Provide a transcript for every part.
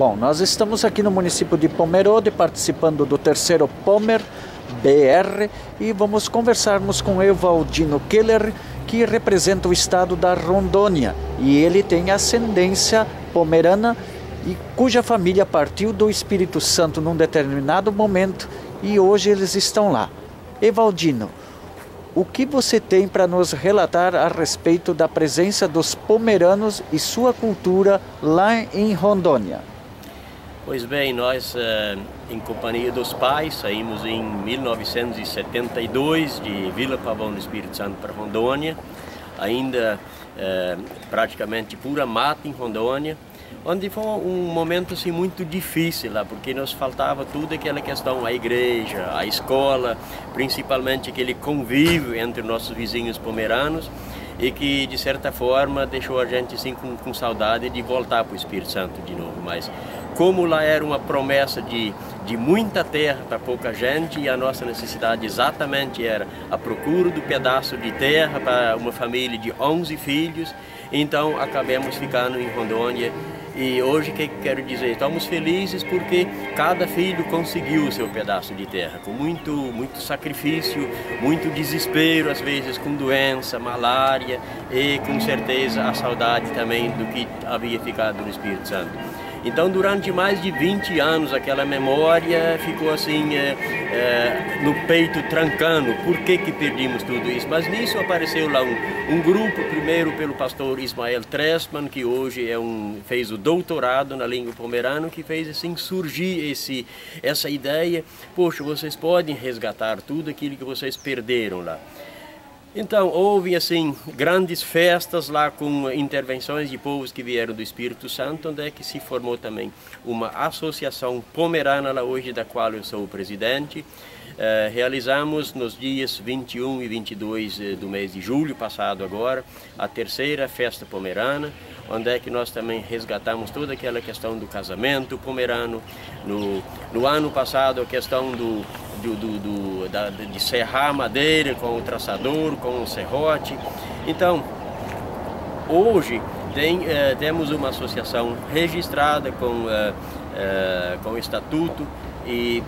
Bom, nós estamos aqui no município de Pomerode, participando do terceiro Pomer BR, e vamos conversarmos com Evaldino Keller, que representa o estado da Rondônia, e ele tem ascendência pomerana e cuja família partiu do Espírito Santo num determinado momento e hoje eles estão lá. Evaldino, o que você tem para nos relatar a respeito da presença dos pomeranos e sua cultura lá em Rondônia? Pois bem, nós, em companhia dos pais, saímos em 1972 de Vila Pavão, no Espírito Santo, para Rondônia, ainda praticamente pura mata em Rondônia, onde foi um momento assim, muito difícil lá, porque nos faltava tudo aquela questão, a igreja, a escola, principalmente aquele convívio entre nossos vizinhos pomeranos, e que de certa forma deixou a gente assim, com saudade de voltar para o Espírito Santo de novo. Mas como lá era uma promessa de muita terra para pouca gente, e a nossa necessidade exatamente era a procura do pedaço de terra para uma família de 11 filhos, então acabamos ficando em Rondônia. E hoje, o que quero dizer? Estamos felizes porque cada filho conseguiu o seu pedaço de terra, com muito sacrifício, muito desespero, às vezes com doença, malária e com certeza a saudade também do que havia ficado no Espírito Santo. Então, durante mais de 20 anos, aquela memória ficou assim, no peito trancando. Por que perdimos tudo isso? Mas nisso apareceu lá um grupo, primeiro pelo pastor Ismael Trestman, que hoje fez o doutorado na língua pomerana, que fez assim surgir essa ideia. Poxa, vocês podem resgatar tudo aquilo que vocês perderam lá. Então, houve assim grandes festas lá com intervenções de povos que vieram do Espírito Santo, onde é que se formou também uma associação pomerana lá hoje, da qual eu sou o presidente. Realizamos nos dias 21 e 22 do mês de julho passado agora, a terceira festa pomerana, onde é que nós também resgatamos toda aquela questão do casamento pomerano. No ano passado, a questão de serrar a madeira com o traçador, com o serrote. Então, hoje temos uma associação registrada com o estatuto, e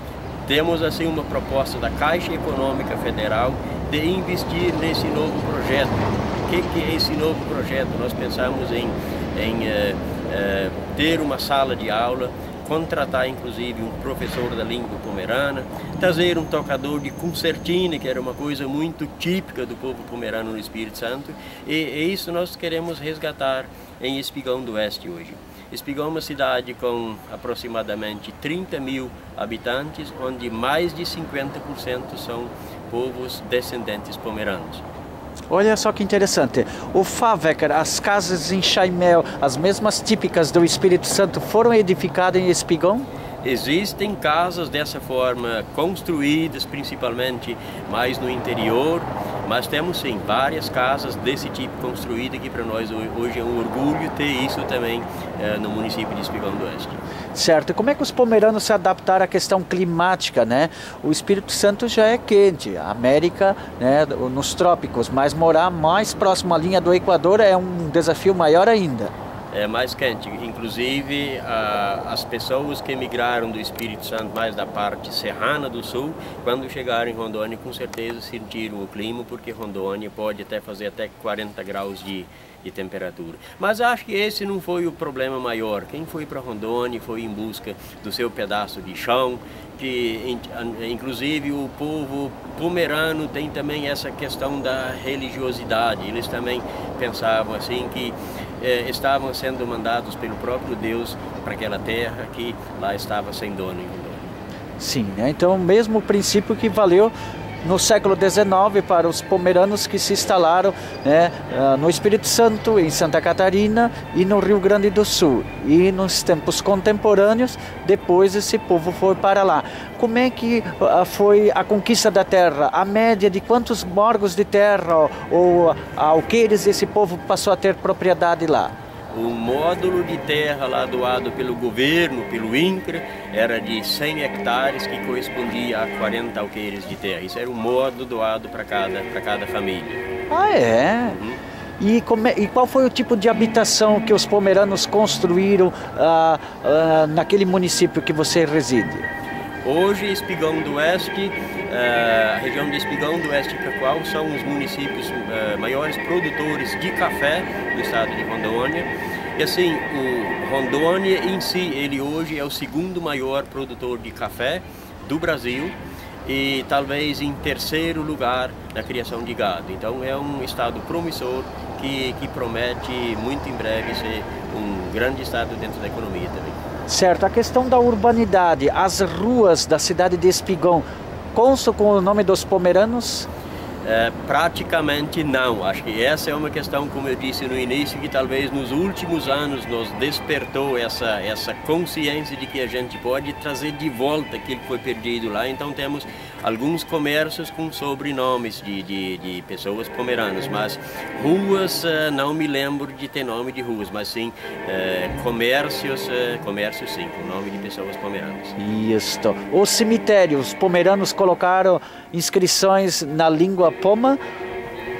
temos assim uma proposta da Caixa Econômica Federal de investir nesse novo projeto. O que é esse novo projeto? Nós pensamos em ter uma sala de aula, contratar inclusive um professor da língua pomerana, trazer um tocador de concertina, que era uma coisa muito típica do povo pomerano no Espírito Santo, e isso nós queremos resgatar em Espigão do Oeste hoje. Espigão é uma cidade com aproximadamente 30 mil habitantes, onde mais de 50% são povos descendentes pomeranos. Olha só que interessante, o Faveker, as casas em Chaimel, as mesmas típicas do Espírito Santo, foram edificadas em Espigão? Existem casas dessa forma, construídas principalmente mais no interior, mas temos sim várias casas desse tipo construídas, que para nós hoje é um orgulho ter isso também no município de Espigão do Oeste. Certo, e como é que os pomeranos se adaptaram à questão climática, né? O Espírito Santo já é quente, a América, né, nos trópicos, mas morar mais próximo à linha do Equador é um desafio maior ainda. É mais quente, inclusive as pessoas que emigraram do Espírito Santo, mais da parte serrana do sul, quando chegaram em Rondônia, com certeza sentiram o clima, porque Rondônia pode até fazer até 40 graus de temperatura. Mas acho que esse não foi o problema maior. Quem foi para Rondônia foi em busca do seu pedaço de chão, que inclusive o povo pomerano tem também essa questão da religiosidade. Eles também pensavam assim que estavam sendo mandados pelo próprio Deus para aquela terra que lá estava sem dono em Rondônia. Sim, né? Então o mesmo princípio que valeu no século XIX para os pomeranos que se instalaram, né, no Espírito Santo, em Santa Catarina e no Rio Grande do Sul. E nos tempos contemporâneos, depois esse povo foi para lá. Como é que foi a conquista da terra? A média de quantos morgos de terra ou alqueires esse povo passou a ter propriedade lá? O módulo de terra lá doado pelo governo, pelo INCRA, era de 100 hectares, que correspondia a 40 alqueires de terra. Isso era o módulo doado para cada família. Ah, é? Uhum. E qual foi o tipo de habitação que os pomeranos construíram naquele município que você reside? Hoje, Espigão do Oeste, a região de Espigão do Oeste e Cacoal são os municípios maiores produtores de café do estado de Rondônia. E assim, o Rondônia em si, ele hoje é o segundo maior produtor de café do Brasil e talvez em terceiro lugar na criação de gado. Então é um estado promissor que promete muito em breve ser um grande estado dentro da economia também. Certo, a questão da urbanidade, as ruas da cidade de Espigão constam com o nome dos pomeranos? Praticamente não. Acho que essa é uma questão, como eu disse no início, que talvez nos últimos anos nos despertou essa consciência de que a gente pode trazer de volta aquilo que foi perdido lá. Então temos alguns comércios com sobrenomes de pessoas pomeranas, mas ruas não me lembro de ter nome de ruas, mas sim comércios sim, com nome de pessoas pomeranas. Isso. Os cemitérios pomeranos colocaram inscrições na língua poma,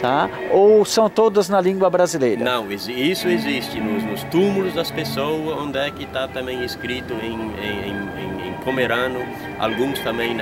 tá? Ou são todos na língua brasileira? Não, isso existe nos túmulos das pessoas, onde é que está também escrito em pomerano, alguns também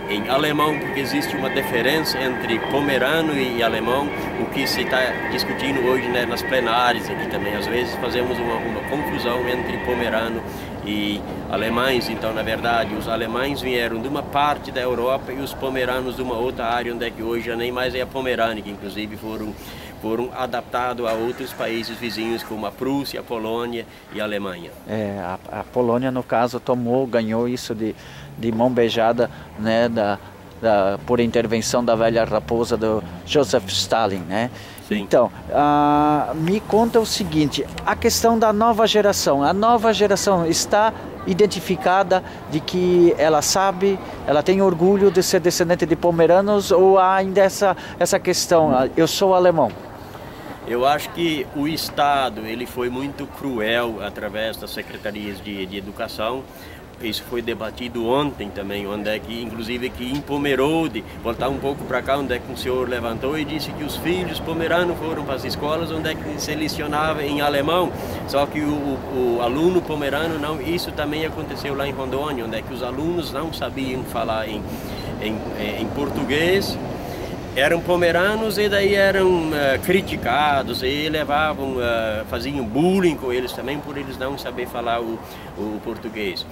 em alemão, porque existe uma diferença entre pomerano e alemão, o que se está discutindo hoje, né, nas plenárias aqui também. Às vezes fazemos uma confusão entre pomerano e alemães. Então, na verdade, os alemães vieram de uma parte da Europa e os pomeranos de uma outra área, onde é que hoje já nem mais é a Pomerânia, que inclusive foram adaptados a outros países vizinhos como a Prússia, a Polônia e a Alemanha. A Polônia, no caso, ganhou isso de mão beijada, né, por intervenção da velha raposa do Joseph Stalin, né? Sim. Então, me conta o seguinte, a questão da nova geração. A nova geração está identificada de que ela sabe, ela tem orgulho de ser descendente de pomeranos, ou há ainda essa questão, eu sou alemão? Eu acho que o Estado ele foi muito cruel através das secretarias de educação. Isso foi debatido ontem também, onde é que, inclusive, que em Pomerode, voltar um pouco para cá, onde é que o senhor levantou e disse que os filhos pomeranos foram para as escolas onde é que se lecionava em alemão, só que o aluno pomerano não. Isso também aconteceu lá em Rondônia, onde é que os alunos não sabiam falar em português, eram pomeranos e daí eram criticados e faziam bullying com eles também por eles não saber falar o português.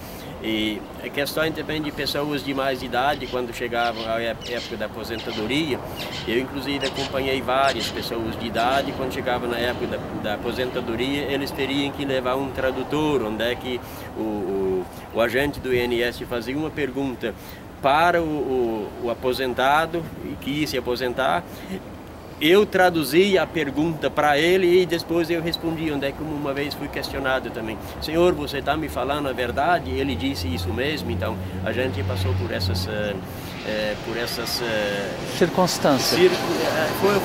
E a questão também de pessoas de mais idade, quando chegavam à época da aposentadoria, eu inclusive acompanhei várias pessoas de idade, quando chegavam na época da aposentadoria, eles teriam que levar um tradutor, onde é que o agente do INSS fazia uma pergunta para o aposentado que ia se aposentar, eu traduzia a pergunta para ele e depois eu respondia, onde é que uma vez fui questionado também. Senhor, você está me falando a verdade? Ele disse isso mesmo. Então a gente passou por essas circunstâncias.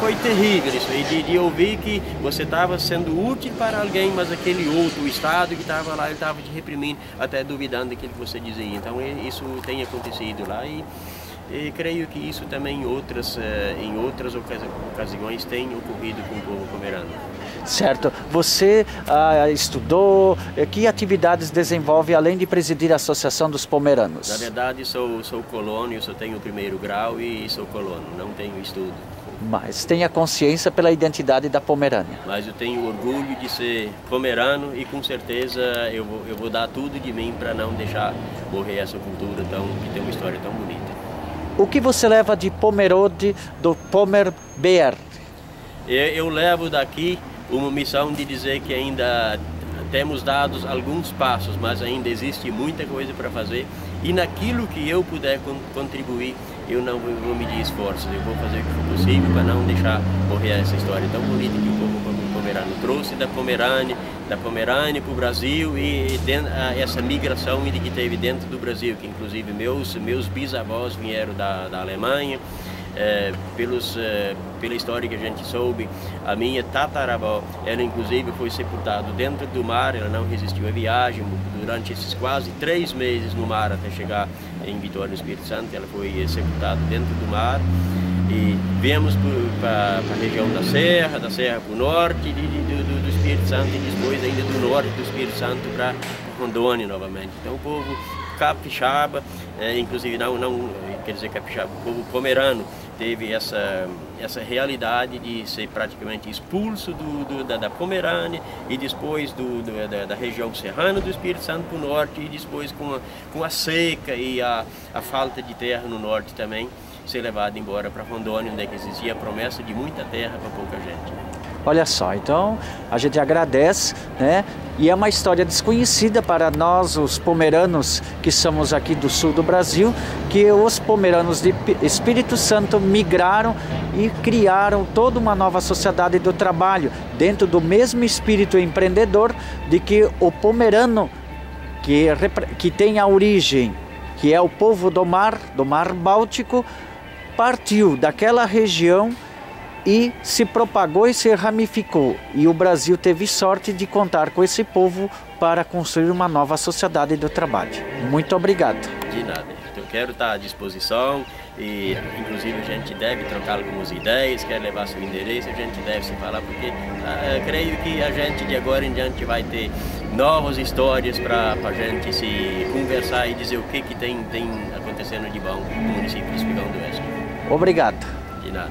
Foi terrível isso aí, de ouvir que você estava sendo útil para alguém, mas aquele outro, o Estado que estava lá, ele estava te reprimindo, até duvidando daquilo que você dizia. Então isso tem acontecido lá e creio que isso também em outras ocasiões tem ocorrido com o povo pomerano. Certo. Você estudou, que atividades desenvolve além de presidir a Associação dos Pomeranos? Na verdade, sou colono, eu só tenho o primeiro grau e sou colono, não tenho estudo. Mas tenha consciência pela identidade da Pomerânia. Mas eu tenho orgulho de ser pomerano e com certeza eu vou dar tudo de mim para não deixar morrer essa cultura que tem uma história tão bonita. O que você leva de Pomerode do Pomer BR? Eu levo daqui uma missão de dizer que ainda temos dado alguns passos, mas ainda existe muita coisa para fazer. E naquilo que eu puder contribuir, eu não vou medir esforços. Eu vou fazer o que for possível para não deixar morrer essa história tão bonita que o povo pomerano trouxe da Pomerânia para o Brasil e essa migração que teve dentro do Brasil, que inclusive meus bisavós vieram da Alemanha, pela história que a gente soube, a minha tataravó, ela inclusive foi sepultada dentro do mar, ela não resistiu à viagem, durante esses quase 3 meses no mar até chegar em Vitória do Espírito Santo, ela foi sepultada dentro do mar. E viemos para a região da Serra para o norte do Espírito Santo e depois ainda do norte do Espírito Santo para Rondônia novamente. Então o povo capixaba, inclusive não quer dizer capixaba, o povo pomerano teve essa realidade de ser praticamente expulso da Pomerânia e depois da região serrana do Espírito Santo para o norte e depois com a seca e a falta de terra no norte também, ser levado embora para Rondônia, onde existia a promessa de muita terra para pouca gente. Olha só, então a gente agradece, né? E é uma história desconhecida para nós, os pomeranos que somos aqui do sul do Brasil, que os pomeranos de Espírito Santo migraram e criaram toda uma nova sociedade do trabalho, dentro do mesmo espírito empreendedor de que o pomerano, que tem a origem, que é o povo do Mar Báltico, partiu daquela região e se propagou e se ramificou. E o Brasil teve sorte de contar com esse povo para construir uma nova sociedade do trabalho. Muito obrigado. De nada. Eu quero estar à disposição e, inclusive, a gente deve trocar algumas ideias, quer levar seu endereço, a gente deve se falar, porque creio que a gente de agora em diante vai ter novas histórias para a gente se conversar e dizer o que tem acontecendo de bom no município de Espigão do Oeste. Obrigado. De nada.